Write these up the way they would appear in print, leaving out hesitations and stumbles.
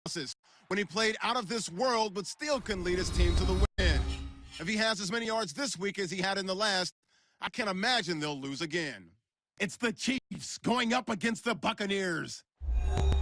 losses when he played out of this world but still couldn't lead his team to the win. If he has as many yards this week as he had in the last, I can't imagine they'll lose again. It's the Chiefs going up against the Buccaneers. With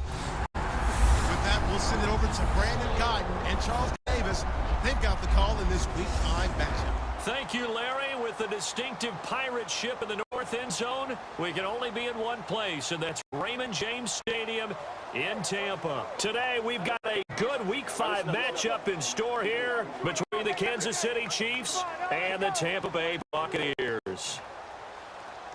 that, we'll send it over to Brandon Guyton and Charles Davis. They've got the call in this Week 5 matchup. Thank you, Larry. With the distinctive pirate ship in the north end zone, we can only be in one place, and that's Raymond James Stadium in Tampa. Today, we've got a good Week 5 matchup in store here between the Kansas City Chiefs and the Tampa Bay Buccaneers.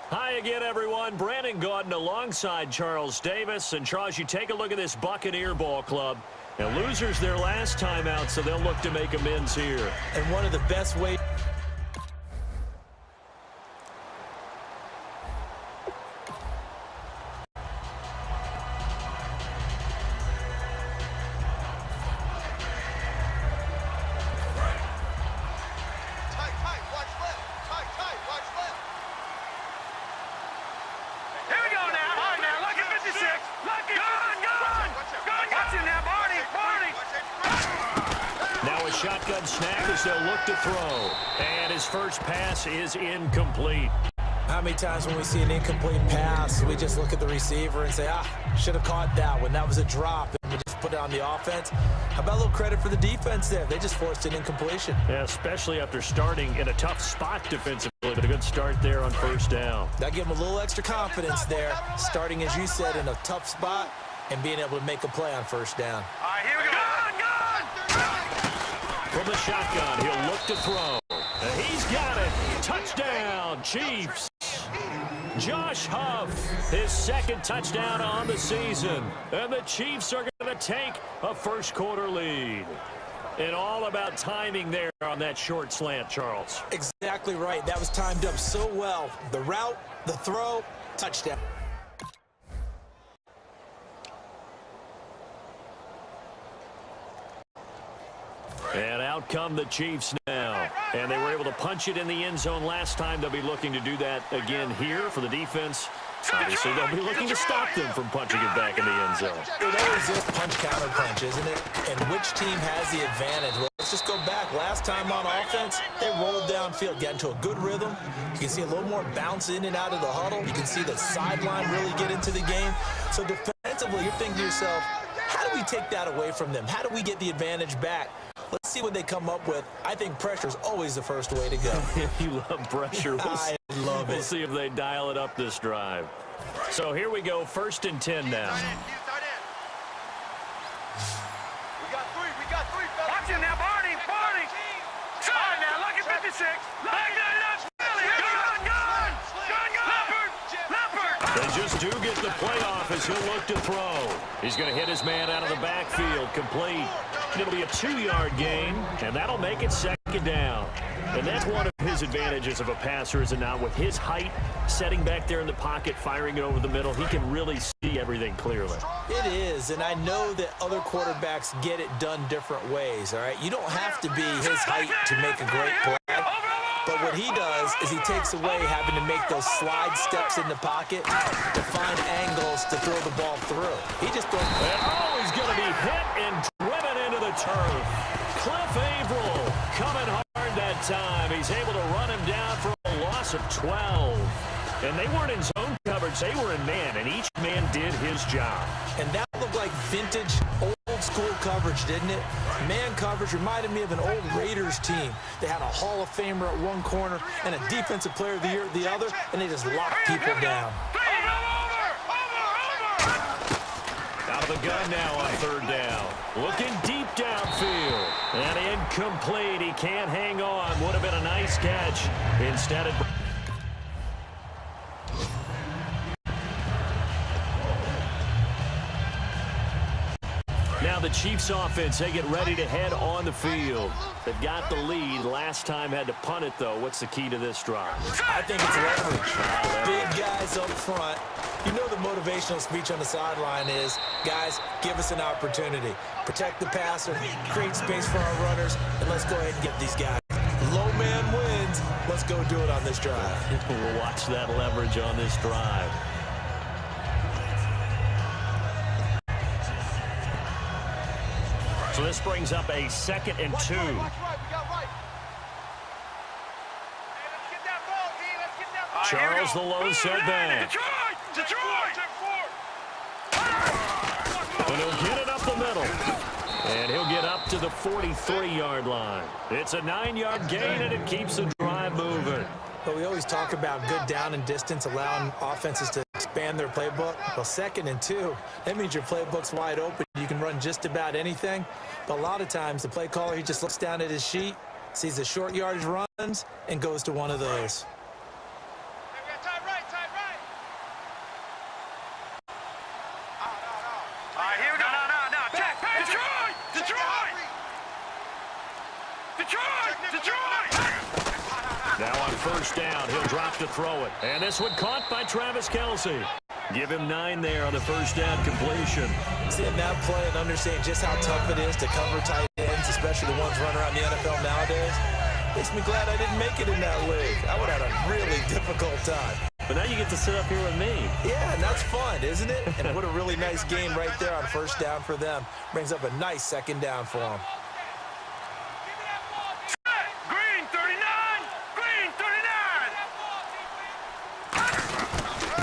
Hi again, everyone. Brandon Guyton alongside Charles Davis. And, Charles, you take a look at this Buccaneer ball club. And losers their last time out, so they'll look to make amends here. And one of the best ways... Shotgun snap as they'll look to throw. And his first pass is incomplete. How many times when we see an incomplete pass, we just look at the receiver and say, should have caught that one. That was a drop. And we just put it on the offense. How about a little credit for the defense there? They just forced an incompletion. Yeah, especially after starting in a tough spot defensively. But a good start there on first down. That gave them a little extra confidence there. Starting, as you said, in a tough spot and being able to make a play on first down. All right, here we go. From the shotgun, he'll look to throw. And he's got it. Touchdown, Chiefs. Josh Huff, his second touchdown on the season. And the Chiefs are going to take a first-quarter lead. And all about timing there on that short slant, Charles. Exactly right. That was timed up so well. The route, the throw, touchdown. And out come the Chiefs now. And they were able to punch it in the end zone last time. They'll be looking to do that again here for the defense. Obviously, they'll be looking to stop them from punching it back in the end zone. It always is punch-counter punch, isn't it? And which team has the advantage? Well, let's just go back. Last time on offense, they rolled downfield, got into a good rhythm. You can see a little more bounce in and out of the huddle. You can see the sideline really get into the game. So defensively, you're thinking to yourself, how do we take that away from them? How do we get the advantage back? Let's see what they come up with. I think pressure is always the first way to go. You love pressure. I love it. We'll see if they dial it up this drive. So here we go, 1st and 10 now. We got three, fellas. Watch him now, Barney. All right, now, look at 56. They just do get the playoff as he'll look to throw. He's going to hit his man out of the backfield, complete. It'll be a 2-yard gain, and that'll make it 2nd down. And that's one of his advantages of a passer, is it not? With his height, setting back there in the pocket, firing it over the middle, he can really see everything clearly. It is, and I know that other quarterbacks get it done different ways, all right? You don't have to be his height to make a great play. But what he does is he takes away having to make those slide steps in the pocket to find angles to throw the ball through. He just throws. And he's going to be hit and driven into the turf. Cliff Averill coming hard that time. He's able to run him down for a loss of 12. And they weren't in zone coverage. They were in man, and each man did his job. And that looked like vintage, old-school coverage, didn't it? Man coverage reminded me of an old Raiders team. They had a Hall of Famer at one corner and a Defensive Player of the Year at the other, and they just locked people down. Out of the gun now on 3rd down. Looking deep downfield. And incomplete. He can't hang on. Would have been a nice catch. Instead of... Now the Chiefs offense, they get ready to head on the field. They've got the lead. Last time had to punt it, though. What's the key to this drive? I think it's leverage. Big guys up front. You know the motivational speech on the sideline is, guys, give us an opportunity. Protect the passer, create space for our runners, and let's go ahead and get these guys. Low man wins. Let's go do it on this drive. We'll watch that leverage on this drive. So this brings up a 2nd and 2. Watch right, we got right. Charles the lone set back. Detroit! And he'll get it up the middle. And he'll get up to the 43-yard line. It's a 9-yard gain, and it keeps the drive moving. But we always talk about good down and distance, allowing offenses to expand their playbook. Well, 2nd and 2, that means your playbook's wide open. You can run just about anything. But a lot of times, the play caller, he just looks down at his sheet, sees the short yardage runs, and goes to one of those. Now on 1st down, he'll drop to throw it. And this one caught by Travis Kelce. Give him 9 there on the 1st down completion. Seeing that play and understanding just how tough it is to cover tight ends, especially the ones running around the NFL nowadays, makes me glad I didn't make it in that league. I would have had a really difficult time. But now you get to sit up here with me. Yeah, and that's fun, isn't it? And what a really nice game right there on 1st down for them. Brings up a nice 2nd down for them. Green 39! Green 39!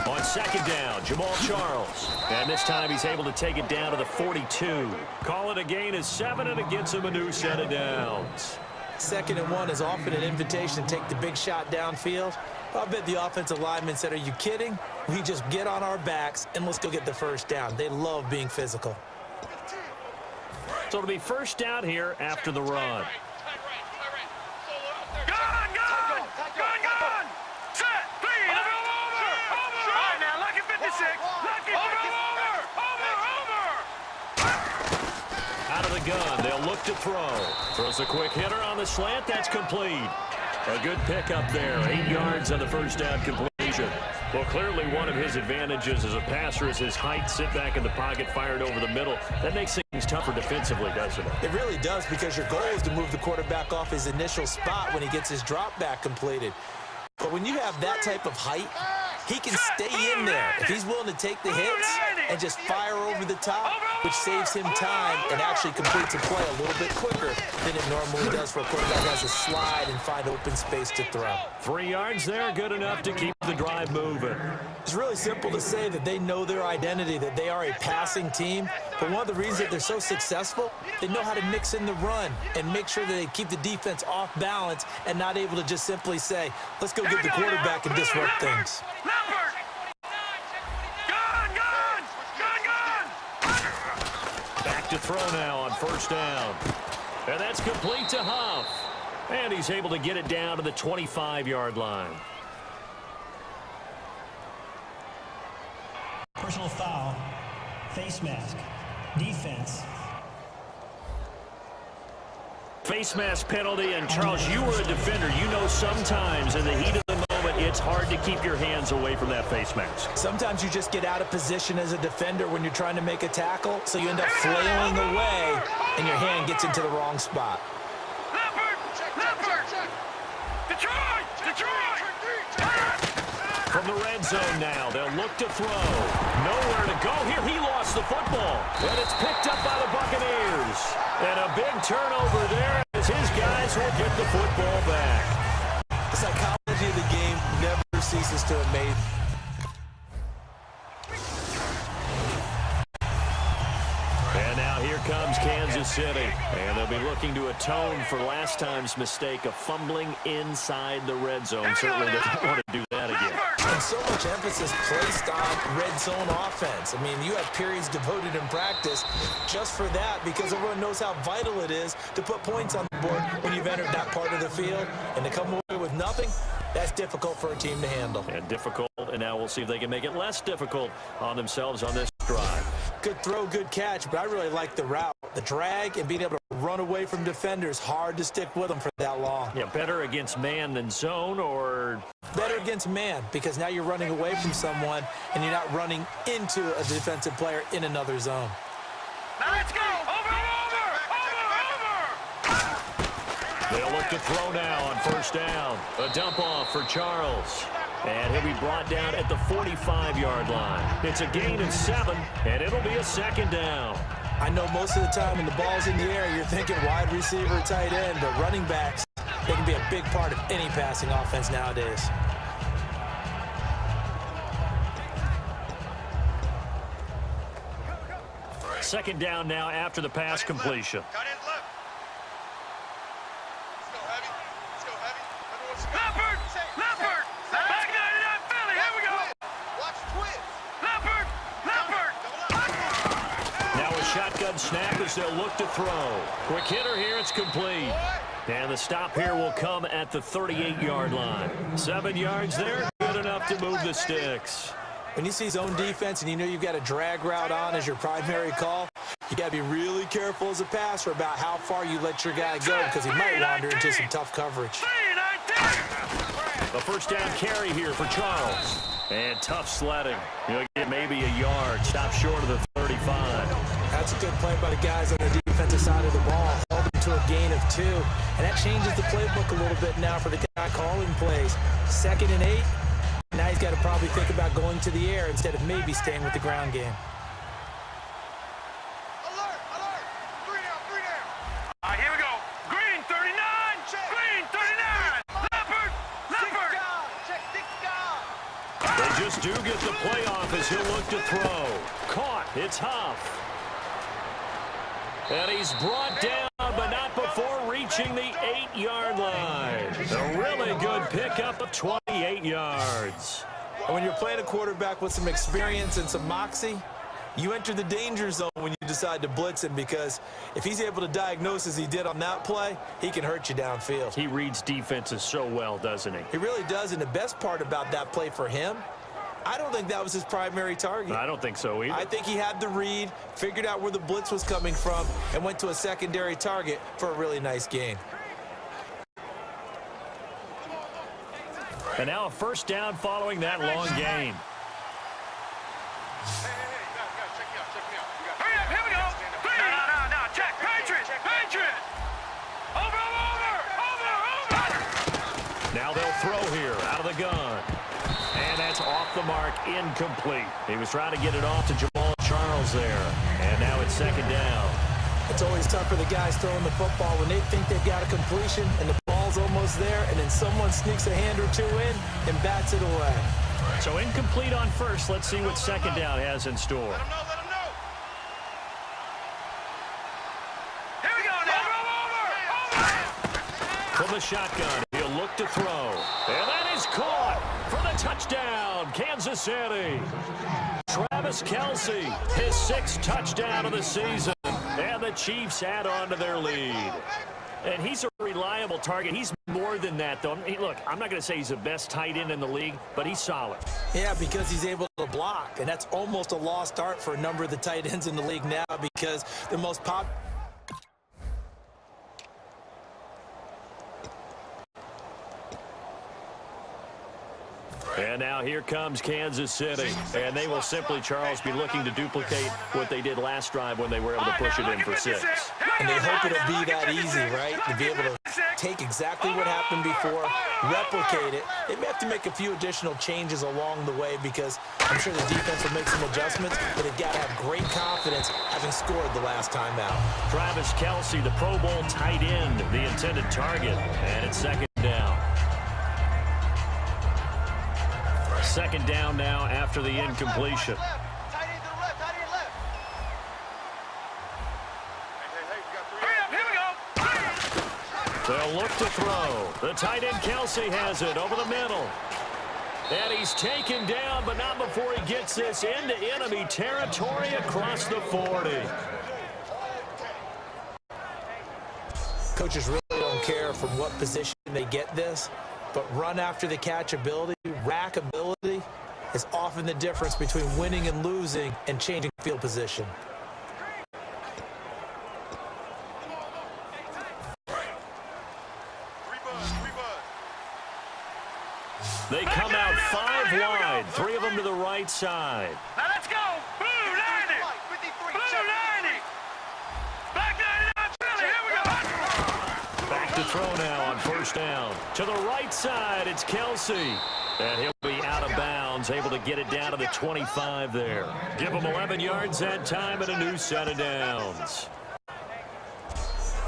On 2nd down, Jamal Charles. And this time he's able to take it down to the 42. Call it a gain of 7, and it gets him a new set of downs. 2nd and 1 is often an invitation to take the big shot downfield. I bet the offensive lineman said, are you kidding? We just get on our backs and let's go get the 1st down. They love being physical. So it'll be 1st down here after the run. Gun! Set! 3! Over! All right, now, lucky 56! Lucky 56! Over! Out of the gun, they'll look to throw. Throws a quick hitter on the slant. That's complete. A good pickup there. 8 yards on the 1st down completion. Well, clearly one of his advantages as a passer is his height. Sit back in the pocket, fired over the middle. That makes things tougher defensively, doesn't it? It really does, because your goal is to move the quarterback off his initial spot when he gets his drop back completed. But when you have that type of height, he can stay in there if he's willing to take the hits and just fire over the top, which saves him time and actually completes a play a little bit quicker than it normally does for a quarterback who has to slide and find open space to throw. 3 yards there, good enough to keep the drive moving. It's really simple to say that they know their identity, that they are a passing team. But one of the reasons that they're so successful, they know how to mix in the run and make sure that they keep the defense off balance and not able to just simply say, let's go get the quarterback and disrupt things. Back to throw now on 1st down. And that's complete to Huff. And he's able to get it down to the 25-yard line. Personal foul, face mask, defense. Face mask penalty, and Charles, you were a defender. You know sometimes in the heat of the moment, it's hard to keep your hands away from that face mask. Sometimes you just get out of position as a defender when you're trying to make a tackle, so you end up flailing away, and your hand gets into the wrong spot. From the red zone now, they'll look to throw. Nowhere to go here. He lost the football, and it's picked up by the Buccaneers. And a big turnover there as his guys will get the football back. The psychology of the game never ceases to amaze. And now here comes Kansas City. And they'll be looking to atone for last time's mistake of fumbling inside the red zone. Certainly they don't want to do that again. And so much emphasis placed on red zone offense. I mean, you have periods devoted in practice just for that, because everyone knows how vital it is to put points on the board when you've entered that part of the field. And to come away with nothing, that's difficult for a team to handle. And difficult, and now we'll see if they can make it less difficult on themselves on this drive. Good throw, good catch, but I really like the route. The drag and being able to run away from defenders, hard to stick with them for that long. Yeah, better against man than zone, or? Better against man, because now you're running away from someone and you're not running into a defensive player in another zone. Now let's go! Over! They'll look to throw now on 1st down. A dump off for Charles. And he'll be brought down at the 45-yard line. It's a gain of 7, and it'll be a 2nd down. I know most of the time when the ball's in the air, you're thinking wide receiver, tight end, but running backs, they can be a big part of any passing offense nowadays. Second down now after the pass completion. Cut in left. Let's go heavy. Let's go heavy. Leopard! Leopard! Back 99 Philly. Here we go. Watch twins. Leopard! Leopard! Now a shotgun snap as they'll look to throw. Quick hitter here, it's complete. And the stop here will come at the 38-yard line. 7 yards there, good enough to move the sticks. When you see zone defense and you know you've got a drag route on as your primary call, you got to be really careful as a passer about how far you let your guy go because he might wander into some tough coverage. A first down carry here for Charles. And tough sledding. He'll get maybe a yard. Stop short of the 35. That's a good play by the guys on the defensive side of the ball. Held him to a gain of 2. And that changes the playbook a little bit now for the guy calling plays. 2nd and 8. Now he's got to probably think about going to the air instead of maybe staying with the ground game. Alert! Alert! 3 down, 3 down. All right, here we go. Green 39. Green 39. Leopard! Leopard! Check 6 guard. They just do get the play off as he'll look to throw. Caught. It's Huff. And he's brought down, but not before reaching the 8-yard line. A really good pickup of 28 yards. And when you're playing a quarterback with some experience and some moxie, you enter the danger zone when you decide to blitz him because if he's able to diagnose as he did on that play, he can hurt you downfield. He reads defenses so well, doesn't he? He really does, and the best part about that play for him, I don't think that was his primary target. I don't think so either. I think he had the read, figured out where the blitz was coming from, and went to a secondary target for a really nice gain. And now a first down following that long gain. Hurry up, here we go. No, check. Patriot. Over. Now they'll throw here out of the gun. And that's off the mark, incomplete. He was trying to get it off to Jamal Charles there. And now it's 2nd down. It's always tough for the guys throwing the football when they think they've got a completion and the ball's almost there, and then someone sneaks a hand or 2 in and bats it away. So incomplete on first. Let's see what 2nd down has in store. Let him know. Here we go now. Over. From the shotgun, he'll look to throw. And that is caught for the touchdown, Kansas City. Travis Kelce, his 6th touchdown of the season. And the Chiefs add on to their lead. And he's a reliable target. He's more than that, though. Look, I'm not going to say he's the best tight end in the league, but he's solid. Yeah, because he's able to block, and that's almost a lost art for a number of the tight ends in the league now because the most popular. And now here comes Kansas City. And they will simply, Charles, be looking to duplicate what they did last drive when they were able to push it in for 6. And they hope it'll be that easy, right? To be able to take exactly what happened before, replicate it. They may have to make a few additional changes along the way because I'm sure the defense will make some adjustments, but they've got to have great confidence having scored the last time out. Travis Kelce, the Pro Bowl tight end, the intended target. And it's 2nd down. 2nd down now after the incompletion. Tight end to the left. Hey, we got 3. Hurry up, here we go. They'll look to throw. The tight end Kelce has it over the middle. And he's taken down, but not before he gets this into enemy territory across the 40. Coaches really don't care from what position they get this, but run after the catch ability, rack ability is often the difference between winning and losing and changing field position. They come out 5 wide, 3 of them to the right side. Now let's go. Blue 90. Blue 90. Back 99 Philly. Here we go. Back to throw now on first down. To the right side, it's Kelce. And he'll be out of bounds Browns able to get it down to the 25 there. Give them 11 yards that time and a new set of downs.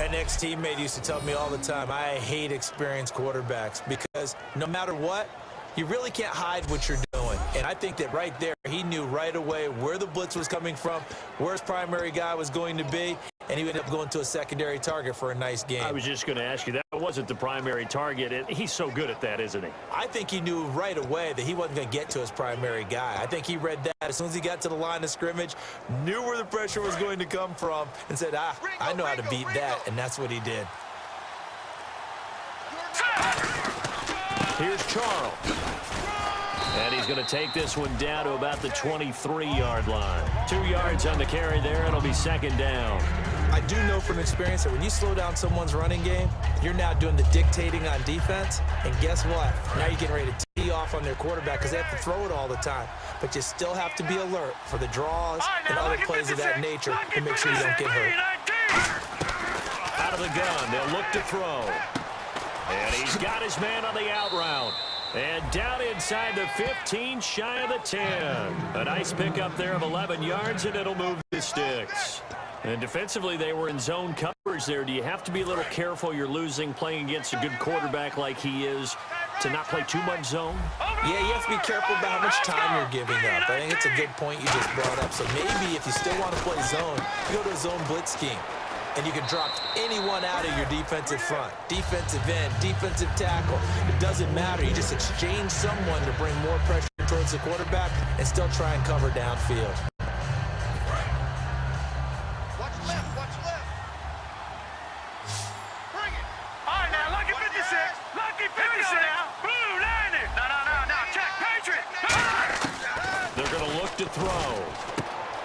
An ex-teammate used to tell me all the time, I hate experienced quarterbacks because no matter what, you really can't hide what you're doing. And I think that right there, he knew right away where the blitz was coming from, where his primary guy was going to be, and he ended up going to a secondary target for a nice game. I was just going to ask you, that wasn't the primary target. And he's so good at that, isn't he? I think he knew right away that he wasn't going to get to his primary guy. I think he read that as soon as he got to the line of scrimmage, knew where the pressure was going to come from, and said, I know how to beat that, and that's what he did. Here's Charles. And he's going to take this one down to about the 23-yard line. 2 yards on the carry there. It'll be second down. I do know from experience that when you slow down someone's running game, you're now doing the dictating on defense. And guess what? Now you're getting ready to tee off on their quarterback because they have to throw it all the time. But you still have to be alert for the draws and other plays of that nature to make sure you don't get hurt. Out of the gun, they'll look to throw. And he's got his man on the out route. And down inside the 15, shy of the 10. A nice pickup there of 11 yards, and it'll move the sticks. And defensively, they were in zone coverage there. Do you have to be a little careful you're losing playing against a good quarterback like he is to not play too much zone? Yeah, you have to be careful about how much time you're giving up. I think it's a good point you just brought up. So maybe if you still want to play zone, you go to a zone blitz scheme. And you can drop anyone out of your defensive front. Defensive end, defensive tackle. It doesn't matter. You just exchange someone to bring more pressure towards the quarterback and still try and cover downfield. Watch left, watch left. Bring it. All right, now, lucky 56. Lucky 56. Blue, 90. No. Check, Patriot. They're going to look to throw.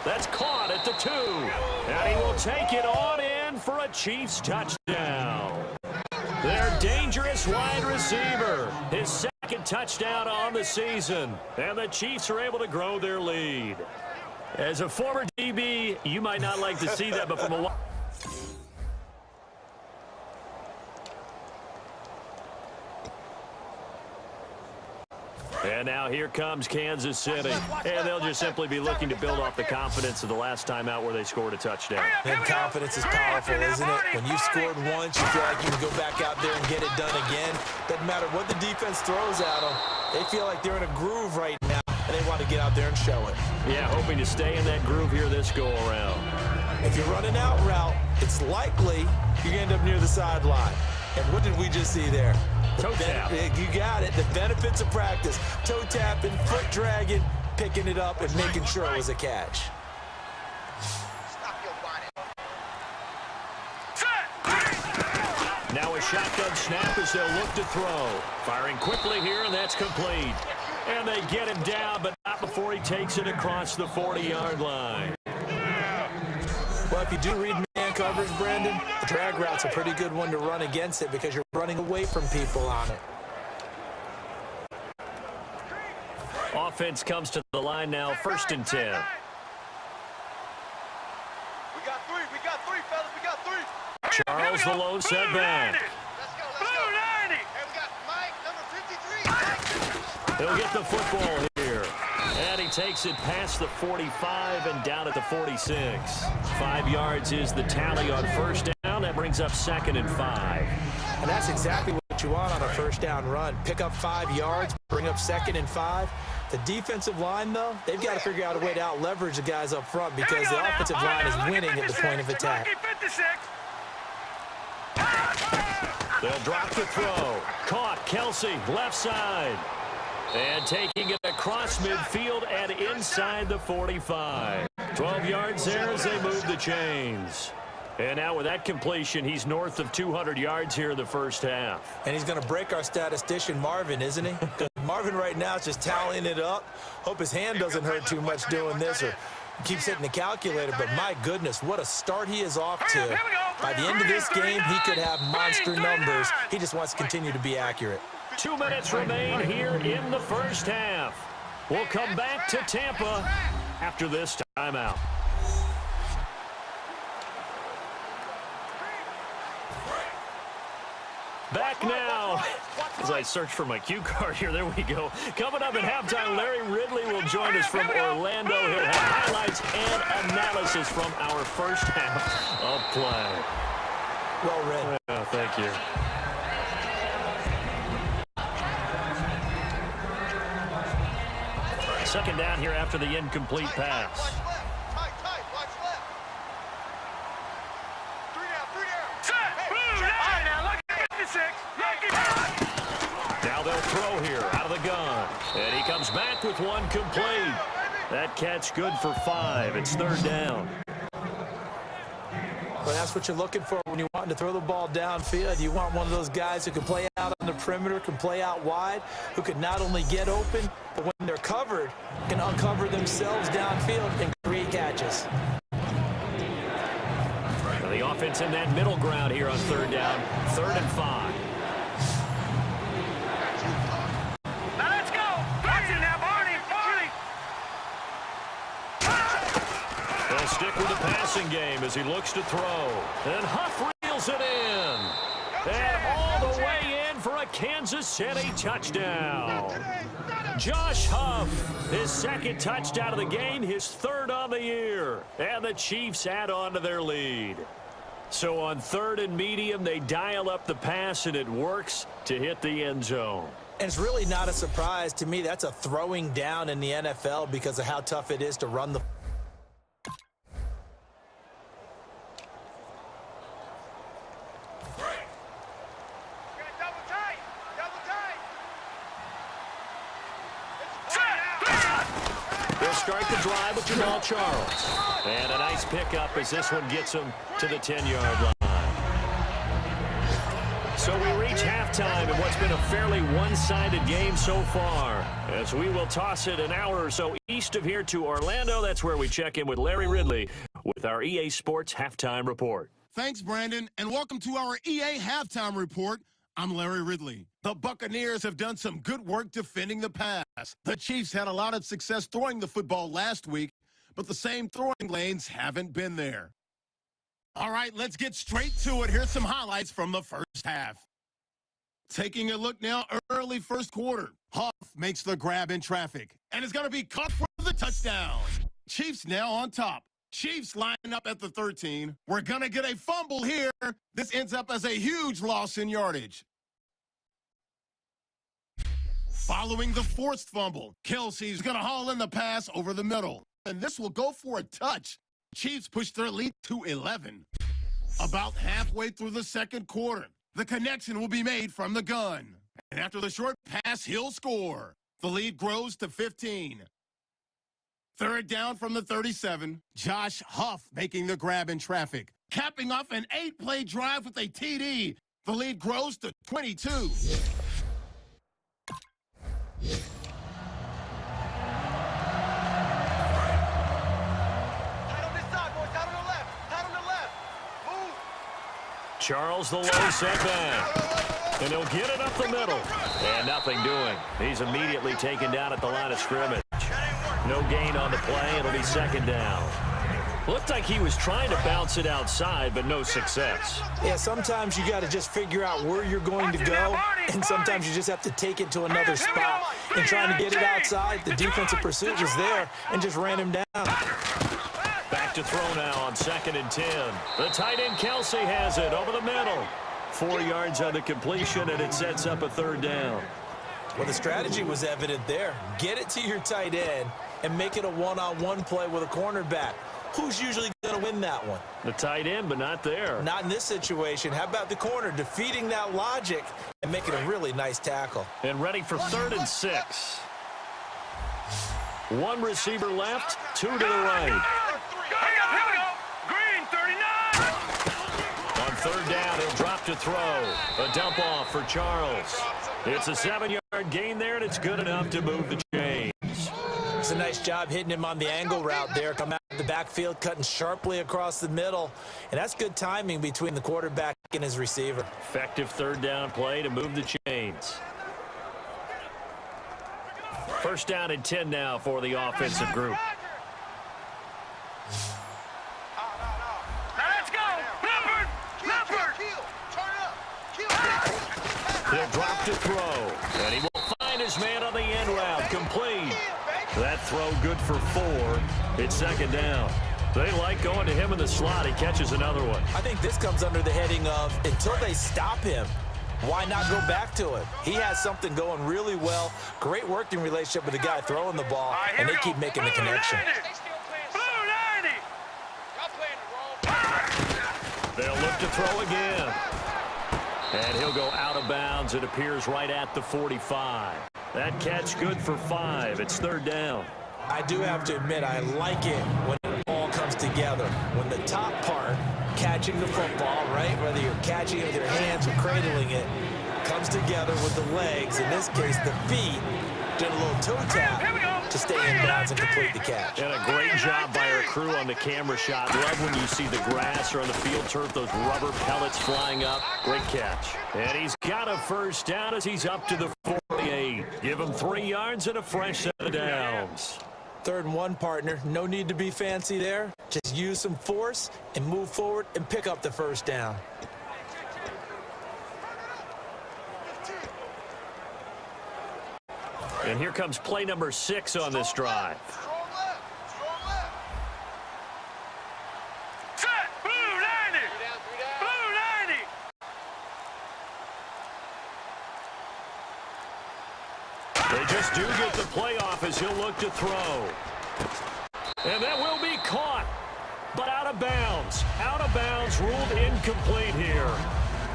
That's caught at the 2. And he will take it on in for a Chiefs touchdown. Their dangerous wide receiver. His second touchdown on the season. And the Chiefs are able to grow their lead. As a former DB, you might not like to see that, but from a... And now here comes Kansas City. And they'll just simply be looking to build off the confidence of the last time out where they scored a touchdown. And confidence is powerful, isn't it? When you've scored once, you feel like you can go back out there and get it done again. Doesn't matter what the defense throws at them. They feel like they're in a groove right now, and they want to get out there and show it. Yeah, hoping to stay in that groove here this go-around. If you're running out route, it's likely you're going to end up near the sideline. And what did we just see there? Toe tap. You got it. The benefits of practice. Toe tapping, foot dragging, picking it up, and making sure it was a catch. Now a shotgun snap as they'll look to throw. Firing quickly here, and that's complete. And they get him down, but not before he takes it across the 40-yard line. Well, if you do read man coverage, Brandon, the drag route's a pretty good one to run against it because you're running away from people on it. Offense comes to the line now, 1st and 10. We got three, fellas. We got three. Charles the low setback. Let's go. Blue 90. Hey, we got Mike, number 53. He'll get the football here. And he takes it past the 45 and down at the 46. 5 yards is the tally on first down. That brings up 2nd and 5. And that's exactly what you want on a first down run. Pick up 5 yards, bring up 2nd and 5. The defensive line, though, they've got to figure out a way to out-leverage the guys up front because the offensive line is winning at the point of attack. They'll drop the throw. Caught, Kelsey, left side. And taking it across midfield and inside the 45. 12 yards there as they move the chains. And now with that completion, he's north of 200 yards here in the first half. And he's going to break our statistician, Marvin, isn't he? Marvin right now is just tallying it up. Hope his hand doesn't hurt too much doing this or keeps hitting the calculator. But my goodness, what a start he is off to. By the end of this game, he could have monster numbers. He just wants to continue to be accurate. 2 minutes remain here in the first half. We'll come back to Tampa after this timeout. Back now. As I search for my cue card here, there we go. Coming up at halftime, Larry Ridley will join us from Orlando. He'll have highlights and analysis from our first half of play. Well read. Yeah, thank you. Second down here after the incomplete pass. Watch left. 3 down. Set. Boom. Now look at 56. Now they'll throw here out of the gun. And he comes back with one complete. That catch good for 5. It's third down. Well, that's what you're looking for when you want to throw the ball downfield. You want one of those guys who can play out on the perimeter, can play out wide, who can not only get open, but when they're covered, can uncover themselves downfield and create catches. Now the offense in that middle ground here on third down. 3rd and 5. Now let's go. Watch it now, Barney. They'll stick with the passing game as he looks to throw. And Huff reels it in. And all the way in for a Kansas City touchdown. Josh Huff, his second touchdown of the game, his 3rd on the year. And the Chiefs add on to their lead. So on 3rd and medium, they dial up the pass, and it works to hit the end zone. And it's really not a surprise to me. That's a throwing down in the NFL because of how tough it is to run the They'll start the drive with Jamal Charles. And a nice pickup as this one gets him to the 10-yard line. So we reach halftime in what's been a fairly one-sided game so far, as we will toss it an hour or so east of here to Orlando. That's where we check in with Larry Ridley with our EA Sports Halftime Report. Thanks, Brandon, and welcome to our EA Halftime Report. I'm Larry Ridley. The Buccaneers have done some good work defending the pass. The Chiefs had a lot of success throwing the football last week, but the same throwing lanes haven't been there. All right, let's get straight to it. Here's some highlights from the first half. Taking a look now, early first quarter. Huff makes the grab in traffic, and is going to be caught for the touchdown. Chiefs now on top. Chiefs line up at the 13. We're going to get a fumble here. This ends up as a huge loss in yardage. Following the forced fumble, Kelsey's going to haul in the pass over the middle. And this will go for a touch. Chiefs push their lead to 11. About halfway through the second quarter, the connection will be made from the gun. And after the short pass, he'll score. The lead grows to 15. Third down from the 37. Josh Huff making the grab in traffic. Capping off an 8-play drive with a TD. The lead grows to 22. Charles the low setback. And he'll get it up the middle. And nothing doing. He's immediately taken down at the line of scrimmage. No gain on the play. It'll be second down. Looked like he was trying to bounce it outside, but no success. Yeah, sometimes you got to just figure out where you're going to go, and sometimes you just have to take it to another spot. And trying to get it outside, the defensive pursuit was there and just ran him down. Back to throw now on 2nd and 10. The tight end Kelsey has it over the middle. 4 yards on the completion, and it sets up a third down. Well, the strategy was evident there. Get it to your tight end and make it a one-on-one play with a cornerback. Who's usually going to win that one? The tight end, but not there. Not in this situation. How about the corner defeating that logic and making a really nice tackle? And ready for 3rd and 6. One receiver left, 2 to the right. Here we go. Green, 39. On 3rd down, he'll drop to throw. A dump off for Charles. It's a 7-yard gain there, and it's good enough to move the chains. It's a nice job hitting him on the angle route there. Come out of the backfield, cutting sharply across the middle. And that's good timing between the quarterback and his receiver. Effective 3rd down play to move the chains. 1st down and 10 now for the offensive group. Now let's go. Leopard. Turn up. drop to throw. And he will find his man on the end route. Complete. That throw good for 4. It's second down. They like going to him in the slot. He catches another one. I think this comes under the heading of until they stop him, why not go back to it? He has something going really well. Great working relationship with the guy throwing the ball, and they keep making the connection. They'll look to throw again. And he'll go out of bounds. It appears right at the 45. That catch good for 5. It's third down. I do have to admit, I like it when it all comes together. When the top part, catching the football, right, whether you're catching it with your hands or cradling it, comes together with the legs, in this case the feet, did a little toe tap to stay in bounds and complete the catch. And a great job by our crew on the camera shot. Love when you see the grass or on the field turf, those rubber pellets flying up. Great catch. And he's got a first down as he's up to the 48. Give him 3 yards and a fresh set of downs. 3rd and 1, partner. No need to be fancy there. Just use some force and move forward and pick up the first down. And here comes play number 6 on this drive. Set! Blue 90! Blue 90! They just do get the play off as he'll look to throw. And that will be caught, but out of bounds. Out of bounds, ruled incomplete here.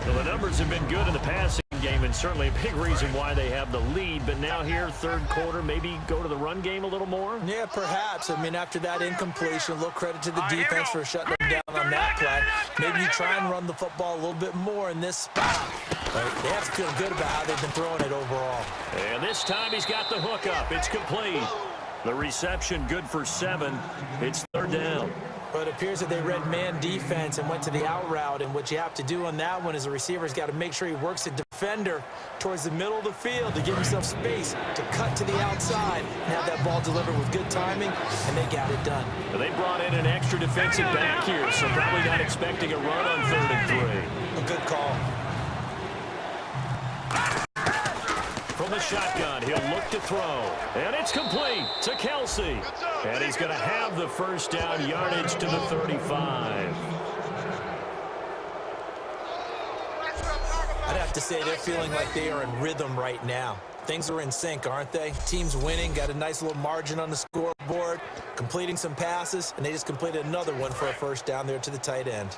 Well, the numbers have been good in the passing game, and certainly a big reason why they have the lead. But now here, third quarter, maybe go to the run game a little more? Yeah, perhaps. I mean, after that incompletion, a little credit to the defense for shutting them down on that play. Maybe you try and run the football a little bit more in this spot. But they have to feel good about how they've been throwing it overall. And this time he's got the hook up. It's complete. The reception good for 7. It's third down. But it appears that they read man defense and went to the out route. And what you have to do on that one is the receiver's got to make sure he works the defender towards the middle of the field to give himself space to cut to the outside and have that ball delivered with good timing, and they got it done. They brought in an extra defensive back here, so probably not expecting a run on 3rd and 3. A good call. From the shotgun, he'll look to throw. And it's complete to Kelsey. And he's going to have the first down, yardage to the 35. I'd have to say they're feeling like they are in rhythm right now. Things are in sync, aren't they? Team's winning, got a nice little margin on the scoreboard, completing some passes, and they just completed another one for a first down there to the tight end.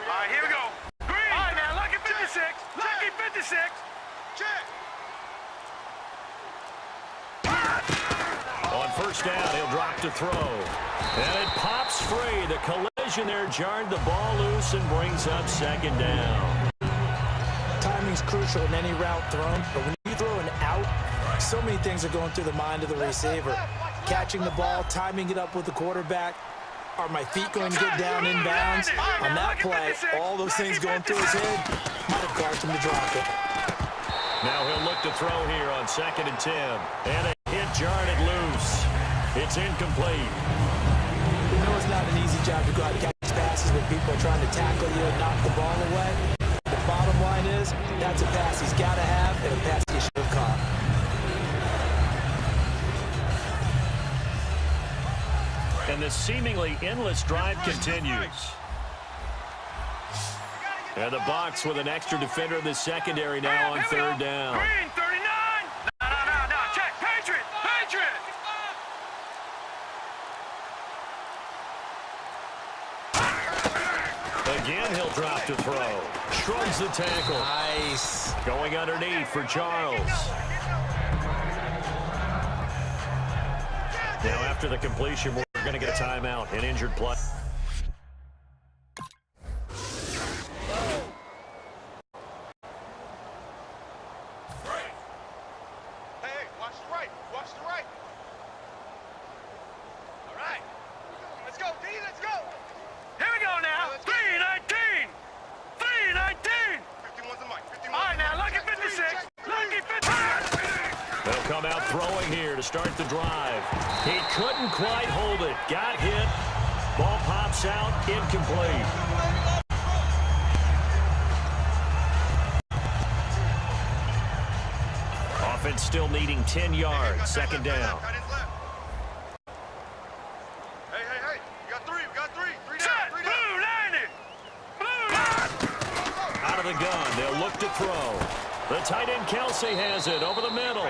All right, here we go. Green. All right, now, lucky 56. Lucky 56. Check. On first down, he'll drop to throw. And it pops free. The collision there jarred the ball loose and brings up second down. Timing's crucial in any route thrown, but when you throw an out, so many things are going through the mind of the receiver. Catching the ball, timing it up with the quarterback. Are my feet going to get down in bounds? On that play, all those things going through his head might have caused him to drop it. Now he'll look to throw here on 2nd and 10. And a hit jarred it loose. It's incomplete. You know it's not an easy job to go out and catch passes when people are trying to tackle you and knock the ball away. The bottom line is, that's a pass he's got to have and a pass he should have caught. And the seemingly endless drive continues. And the Bucs with an extra defender in the secondary now on 3rd down. Green 39. No. Check. Patriot. Again, he'll drop to throw. Shrugs the tackle. Nice. Going underneath for Charles. Now after the completion, we're going to get a timeout, an injured play. Hey, watch the right. Watch the right. All right. Let's go, D. Let's go. Here we go now. 319. 319. 51's the mic. 51's all right, now, lucky 56. Lucky 56. They'll come out throwing here to start the drive. He couldn't quite hold it. Got hit. Ball pops out. Incomplete. Offense still needing 10 yards. Second down. Hey, you got three. We got three. Three down. Blue 90. Blue line. Out of the gun. They'll look to throw. The tight end Kelsey has it over the middle.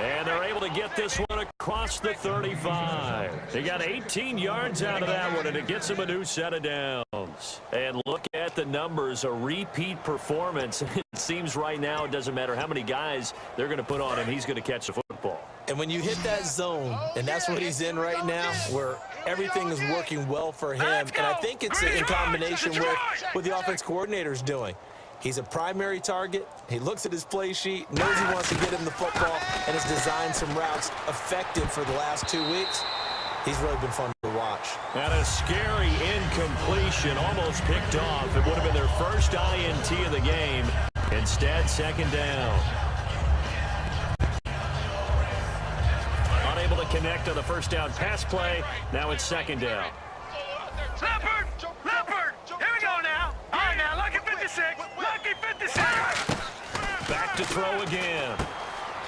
And they're able to get this one across the 35. They got 18 yards out of that one, and it gets them a new set of downs. And look at the numbers, a repeat performance. It seems right now it doesn't matter how many guys they're going to put on him, he's going to catch the football. And when you hit that zone, and that's what he's in right now, where everything is working well for him, and I think it's in combination with what the offense coordinator is doing. He's a primary target. He looks at his play sheet, knows he wants to get him the football, and has designed some routes effective for the last 2 weeks. He's really been fun to watch. And a scary incompletion, almost picked off. It would have been their first INT of the game. Instead, second down. Unable to connect on the first down pass play. Now it's second down. Leopard. Here we go now. All right, now, lucky 56. Lucky 56. Back to throw again.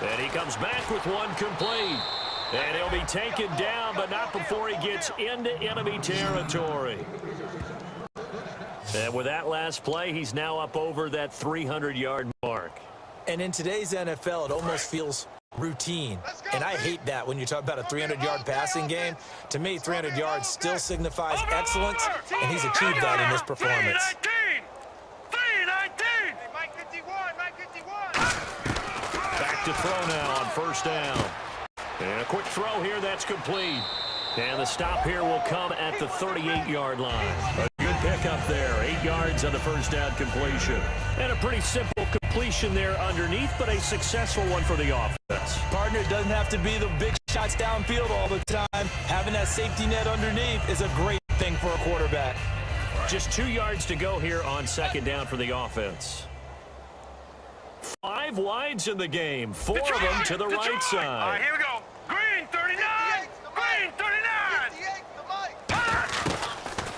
And he comes back with one complete. And he'll be taken down, but not before he gets into enemy territory. And with that last play, he's now up over that 300-yard mark. And in today's NFL, it almost feels routine. And I hate that when you talk about a 300-yard passing game. To me, 300 yards still signifies excellence, and he's achieved that in this performance. 319. Mike 51. Back to throw now on first down. And a quick throw here, that's complete. And the stop here will come at the 38-yard line. A good pickup there, 8 yards on the first down completion. And a pretty simple completion there underneath, but a successful one for the offense. Partner, doesn't have to be the big shots downfield all the time. Having that safety net underneath is a great thing for a quarterback. Just 2 yards to go here on second down for the offense. 5 wides in the game, 4 of them to the right side. All right, here we go. Green 39. Green 39.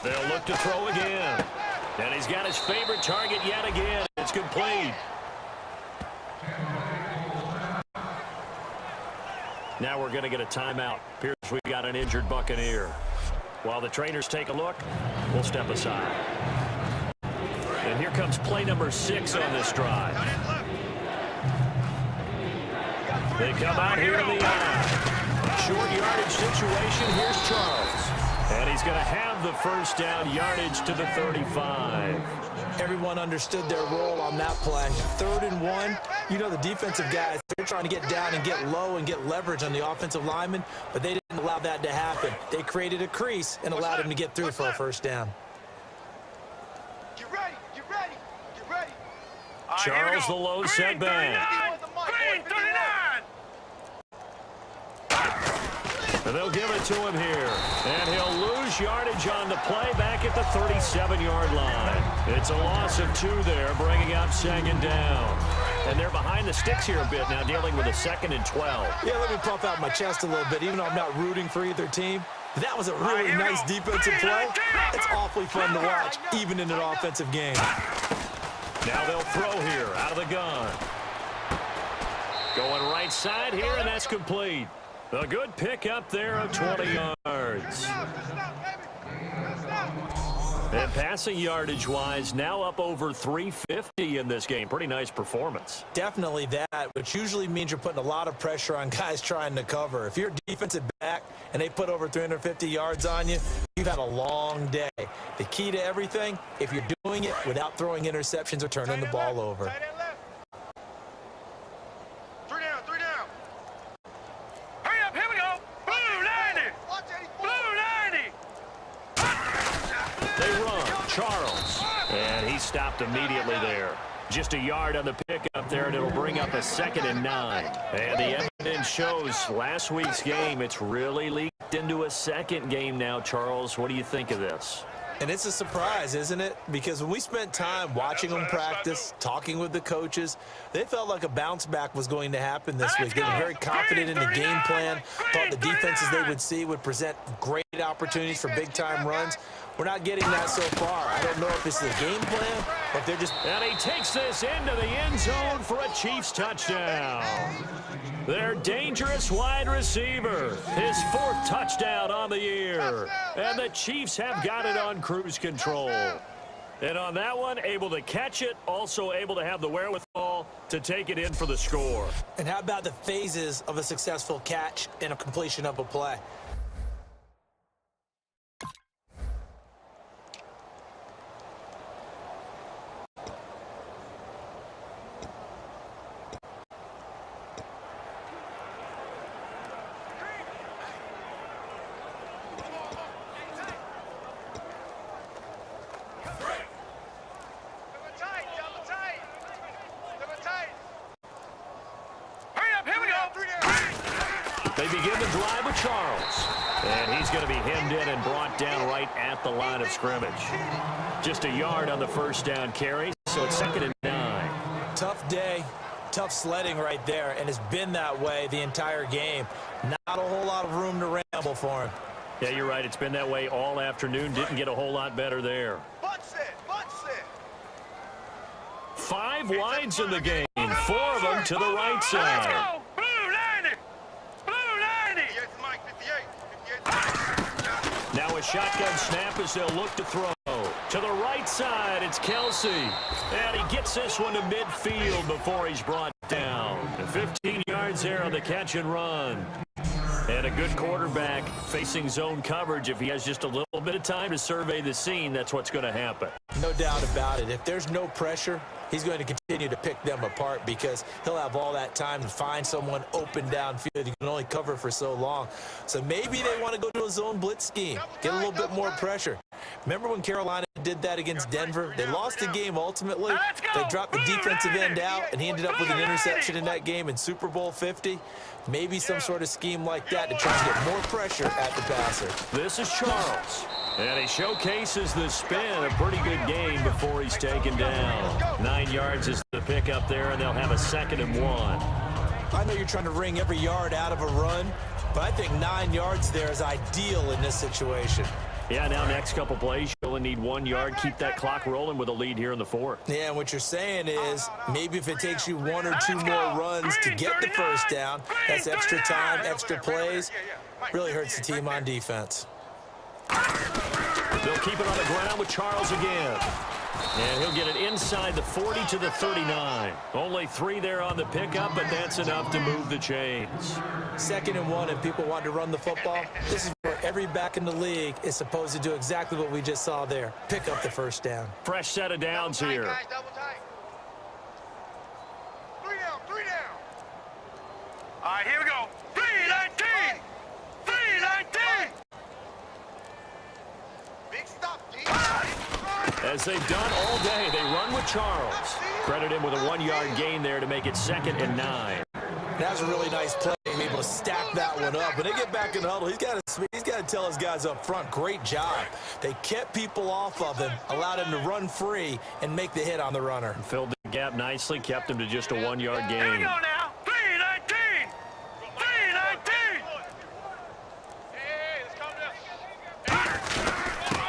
They'll look to throw again. And he's got his favorite target yet again. It's complete. Now we're going to get a timeout. Appears we got an injured Buccaneer. While the trainers take a look, we'll step aside. And here comes play number 6 on this drive. They come out here to the eye. Short yardage situation. Here's Charles. And he's going to have the first down, yardage to the 35. Everyone understood their role on that play. 3rd and 1. You know the defensive guys, they're trying to get down and get low and get leverage on the offensive lineman, but they didn't allow that to happen. They created a crease and allowed him to get through for a first down. Get ready. Charles, the low setback. Green 39. And they'll give it to him here. And he'll lose yardage on the play back at the 37-yard line. It's a loss of 2 there, bringing up second down. And they're behind the sticks here a bit now, dealing with a 2nd and 12. Yeah, let me puff out my chest a little bit, even though I'm not rooting for either team. That was a really nice defensive play. It's awfully fun to watch, even in an offensive game. Now they'll throw here out of the gun. Going right side here, and that's complete. A good pickup there of 20 yards. And passing yardage-wise, now up over 350 in this game. Pretty nice performance. Definitely that, which usually means you're putting a lot of pressure on guys trying to cover. If you're a defensive back and they put over 350 yards on you, you've had a long day. The key to everything, if you're doing it without throwing interceptions or turning the ball over. Three down. Hurry up, here we go. Blue 90. Blue 90. They run. Charles. And he stopped immediately there. Just a yard on the pickup there, and it'll bring up a 2nd and 9. And the evidence shows last week's game, it's really leaked into a second game now, Charles. What do you think of this? And it's a surprise, isn't it? Because when we spent time watching them practice, talking with the coaches, they felt like a bounce back was going to happen this week. They were very confident in the game plan, thought the defenses they would see would present great opportunities for big-time runs. We're not getting that so far. I don't know if it's the game plan or if they're just... And he takes this into the end zone for a Chiefs touchdown. Their dangerous wide receiver, his 4th touchdown on the year. And the Chiefs have got it on cruise control. And on that one, able to catch it, also able to have the wherewithal to take it in for the score. And how about the phases of a successful catch and a completion of a play? They begin the drive with Charles. And he's going to be hemmed in and brought down right at the line of scrimmage. Just a yard on the first down carry, so it's 2nd and 9. Tough day, tough sledding right there, and it's been that way the entire game. Not a whole lot of room to ramble for him. Yeah, you're right. It's been that way all afternoon. Didn't get a whole lot better there. 5 wides in the game, 4 of them to the right side. Now a shotgun snap as they'll look to throw. To the right side, it's Kelsey. And he gets this one to midfield before he's brought down. 15 yards there on the catch and run. And a good quarterback facing zone coverage. If he has just a little bit of time to survey the scene, that's what's going to happen. No doubt about it. If there's no pressure, he's going to continue to pick them apart because he'll have all that time to find someone open downfield. He can only cover for so long. So maybe they want to go to a zone blitz scheme, get a little bit more pressure. Remember when Carolina did that against Denver? They lost the game ultimately. They dropped the defensive end out, and he ended up with an interception in that game in Super Bowl 50. Maybe some sort of scheme like that to try and get more pressure at the passer. This is Charles. And he showcases the spin. A pretty good game before he's taken down. 9 yards is the pickup there, and they'll have a 2nd and 1. I know you're trying to wring every yard out of a run, but I think 9 yards there is ideal in this situation. Yeah, now next couple plays, you'll only need 1 yard. Keep that clock rolling with a lead here in the 4th. Yeah, and what you're saying is maybe if it takes you 1 or 2 more runs to get the first down, that's extra time, extra plays, really hurts the team on defense. They'll keep it on the ground with Charles again. And he'll get it inside the 40 to the 39. Only 3 there on the pickup, but that's enough to move the chains. 2nd and 1, and people want to run the football. This is where every back in the league is supposed to do exactly what we just saw there. Pick up the first down. Fresh set of downs here. Guys, double tight. 3 down, 3 down. All right, here we go. 3-19. 3-19. Big stop, D. As they've done all day, they run with Charles. Credit him with a 1-yard gain there to make it 2nd and 9. That was a really nice play, able to stack that one up. When they get back in the huddle, he's got to tell his guys up front, great job. They kept people off of him, allowed him to run free and make the hit on the runner. Filled the gap nicely, kept him to just a 1-yard gain. Here we go now. 3-19. 3-19. Hey, let's calm down.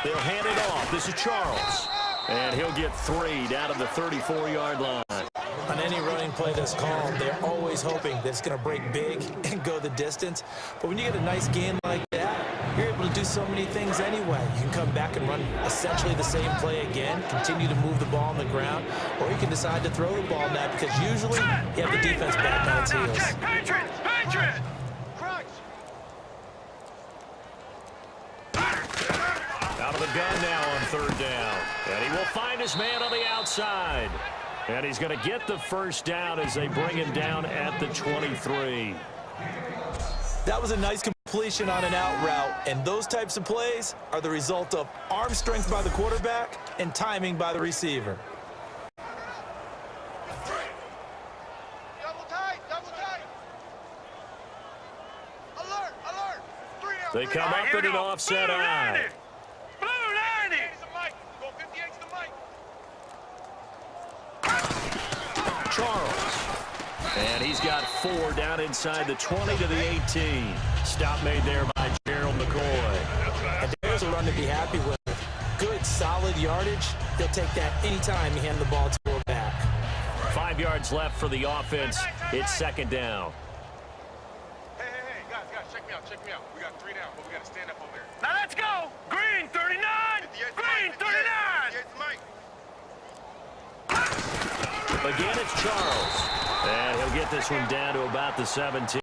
They'll hand it off. This is Charles. And he'll get 3 down to the 34-yard line. On any running play that's called, they're always hoping that it's going to break big and go the distance. But when you get a nice gain like that, you're able to do so many things anyway. You can come back and run essentially the same play again, continue to move the ball on the ground, or you can decide to throw the ball now because usually you have the defense back on its heels. Patriots! Patriots! Out of the gun now on 3rd down. And he will find his man on the outside. And he's going to get the first down as they bring him down at the 23. That was a nice completion on an out route, and those types of plays are the result of arm strength by the quarterback and timing by the receiver. Double tight, double tight. Alert, alert. 3 down. They come up in an offset eye. Blue 90. Go 58 to the mic. Charles. And he's got 4 down inside the 20 to the 18. Stop made there by Gerald McCoy. And there's a run to be happy with. good, solid yardage, he'll take that anytime you hand the ball to a back. 5 yards left for the offense. It's second down. Hey, guys, check me out. We got 3 down, but we got to stand up over there. Now let's go. Green 39. Green 39. Again, it's Charles. And he'll get this one down to about the 17.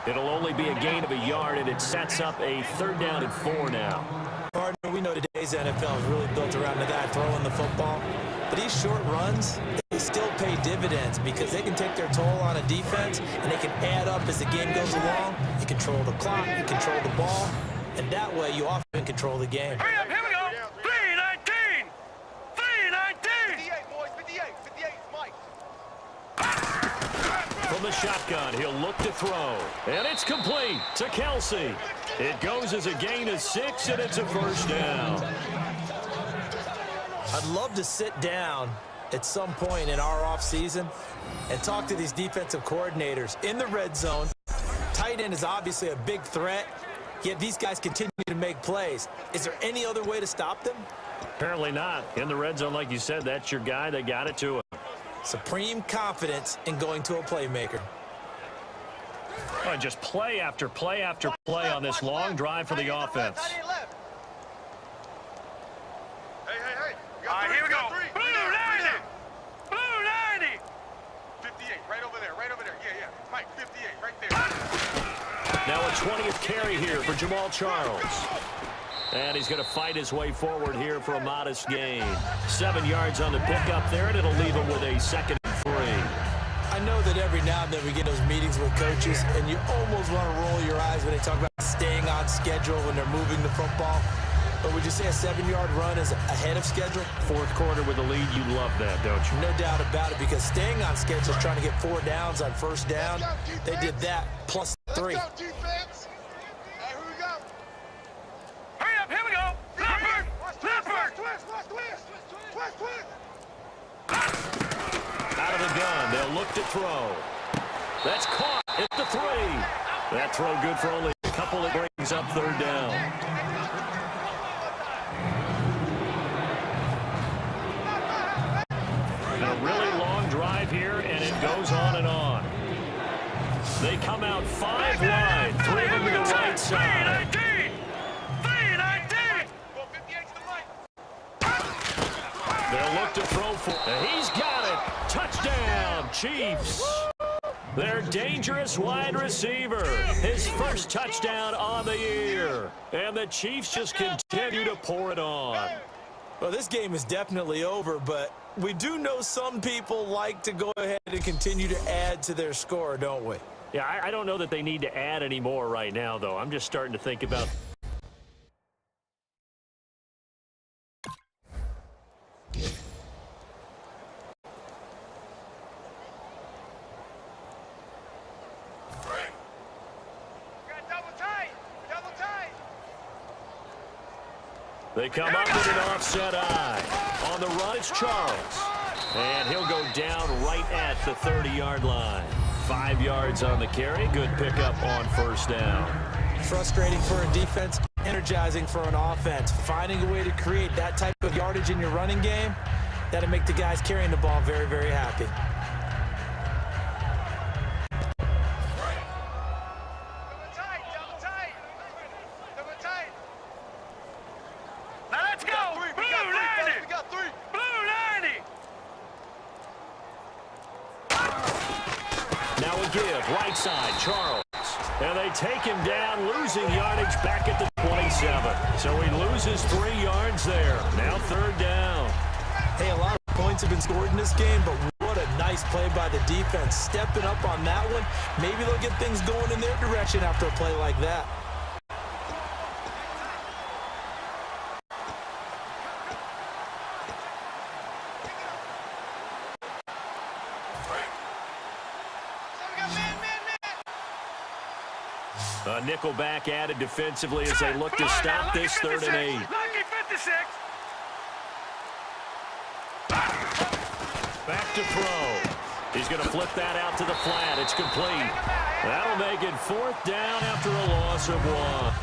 It'll only be a gain of a yard, and it sets up a 3rd down and 4 now. Partner, we know today's NFL is really built around the guy throwing the football. But these short runs, they still pay dividends because they can take their toll on a defense, and they can add up as the game goes along. You control the clock, you control the ball, and that way you often control the game. Hurry up, here we go. 3-19. 3-19. 58, boys, 58, Mike. From the shotgun, he'll look to throw. And it's complete to Kelsey. It goes as a gain of 6, and it's a 1st down. I'd love to sit down at some point in our offseason and talk to these defensive coordinators in the red zone. Tight end is obviously a big threat, yet these guys continue to make plays. Is there any other way to stop them? Apparently not. In the red zone, like you said, that's your guy. They got it to him. Supreme confidence in going to a playmaker. Oh, just play after play after play on this long drive for the offense. Hey. All right, here we go. Blue 90. Blue 90. 58, right over there. Yeah. Mike, 58, right there. Now a 20th carry here for Jamal Charles. And he's going to fight his way forward here for a modest gain. 7 yards on the pickup there, and it'll leave him with a 2nd and 3. I know that every now and then we get those meetings with coaches, and you almost want to roll your eyes when they talk about staying on schedule when they're moving the football. But would you say a 7-yard run is ahead of schedule? 4th quarter with a lead, you love that, don't you? No doubt about it, because staying on schedule, trying to get 4 downs on 1st down, they did that plus 3. Let's go, defense. Hey, here we go. Hurry up, here we go. Leopard. Twist. Out of the gun, they'll look to throw. That's caught at the 3. That throw good for only a couple that brings up 3rd down. A really long drive here, and it goes on and on. They come out 5 wide, 3 of them to the right side. 3-19. They'll look to throw for, and he's got it. Touchdown, Chiefs. Their dangerous wide receiver. His 1st touchdown on the year. And the Chiefs just continue to pour it on. Well, this game is definitely over, but we do know some people like to go ahead and continue to add to their score, don't we? Yeah, I don't know that they need to add any more right now, though. I'm just starting to think about... They come up with an offset eye. On the run, it's Charles. And he'll go down right at the 30-yard line. 5 yards on the carry. Good pickup on 1st down. Frustrating for a defense, energizing for an offense. Finding a way to create that type of yardage in your running game, that'll make the guys carrying the ball very, very happy. Right side, Charles. And they take him down, losing yardage back at the 27. So he loses 3 yards there. Now 3rd down. Hey, a lot of points have been scored in this game, but what a nice play by the defense. Stepping up on that one. Maybe they'll get things going in their direction after a play like that. A nickelback added defensively as they look to stop this 3rd and 8. Back to throw. He's going to flip that out to the flat. It's complete. That'll make it 4th down after a loss of 1.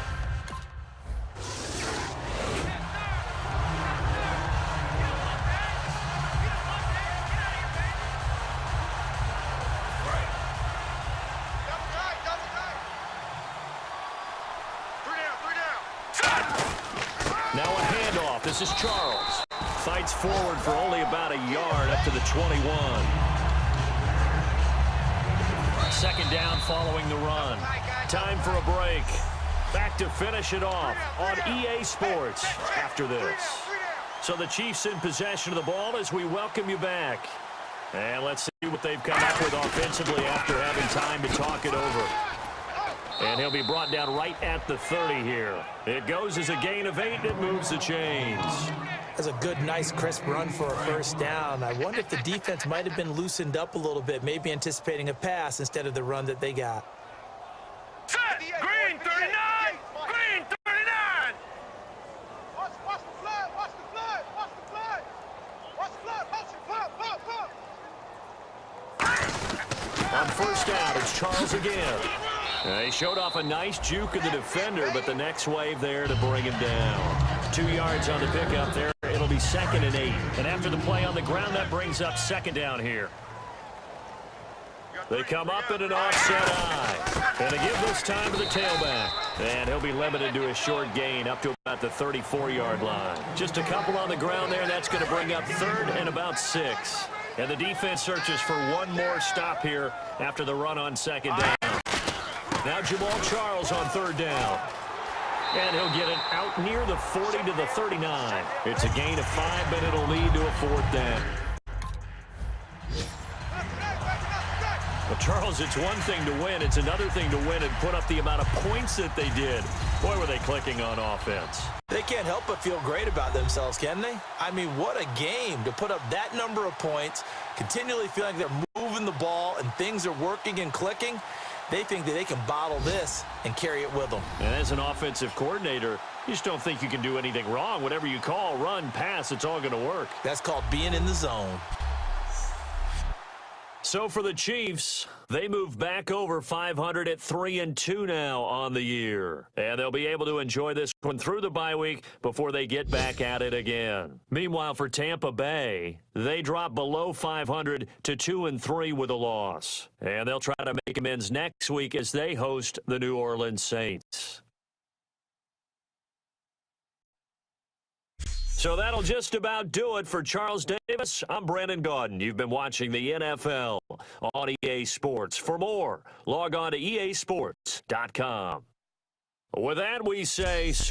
off. This is Charles. Fights forward for only about a yard up to the 21. Second down following the run. Time for a break. Back to finish it off on EA Sports after this. So the Chiefs in possession of the ball as we welcome you back. And let's see what they've come up with offensively after having time to talk it over. And he'll be brought down right at the 30 here. It goes as a gain of 8, and it moves the chains. That's a good, nice, crisp run for a first down. I wonder if the defense might have been loosened up a little bit, maybe anticipating a pass instead of the run that they got. Set! Green 39! Green 39! Watch the flood! Watch the flood! Watch the flood! Watch the flood! Watch the flood! On first down, it's Charles again. He showed off a nice juke of the defender, but the next wave there to bring him down. 2 yards on the pickup there. It'll be 2nd and 8. And after the play on the ground, that brings up 2nd down here. They come up in an offset eye. And they give this time to the tailback. And he'll be limited to a short gain up to about the 34-yard line. Just a couple on the ground there. That's going to bring up 3rd and about 6. And the defense searches for one more stop here after the run on 2nd down. Now Jamal Charles on 3rd down. And he'll get it out near the 40 to the 39. It's a gain of 5, but it'll lead to a 4th down. Well, Charles, it's one thing to win. It's another thing to win and put up the amount of points that they did. Boy, were they clicking on offense. They can't help but feel great about themselves, can they? I mean, what a game to put up that number of points, continually feeling like they're moving the ball and things are working and clicking. They think that they can bottle this and carry it with them. And as an offensive coordinator, you just don't think you can do anything wrong. Whatever you call, run, pass, it's all going to work. That's called being in the zone. So for the Chiefs, they move back over 500 at 3-2 now on the year. And they'll be able to enjoy this one through the bye week before they get back at it again. Meanwhile, for Tampa Bay, they drop below 500 to 2-3 with a loss. And they'll try to make amends next week as they host the New Orleans Saints. So that'll just about do it for Charles Davis. I'm Brandon Gaudin. You've been watching the NFL on EA Sports. For more, log on to easports.com. With that, we say so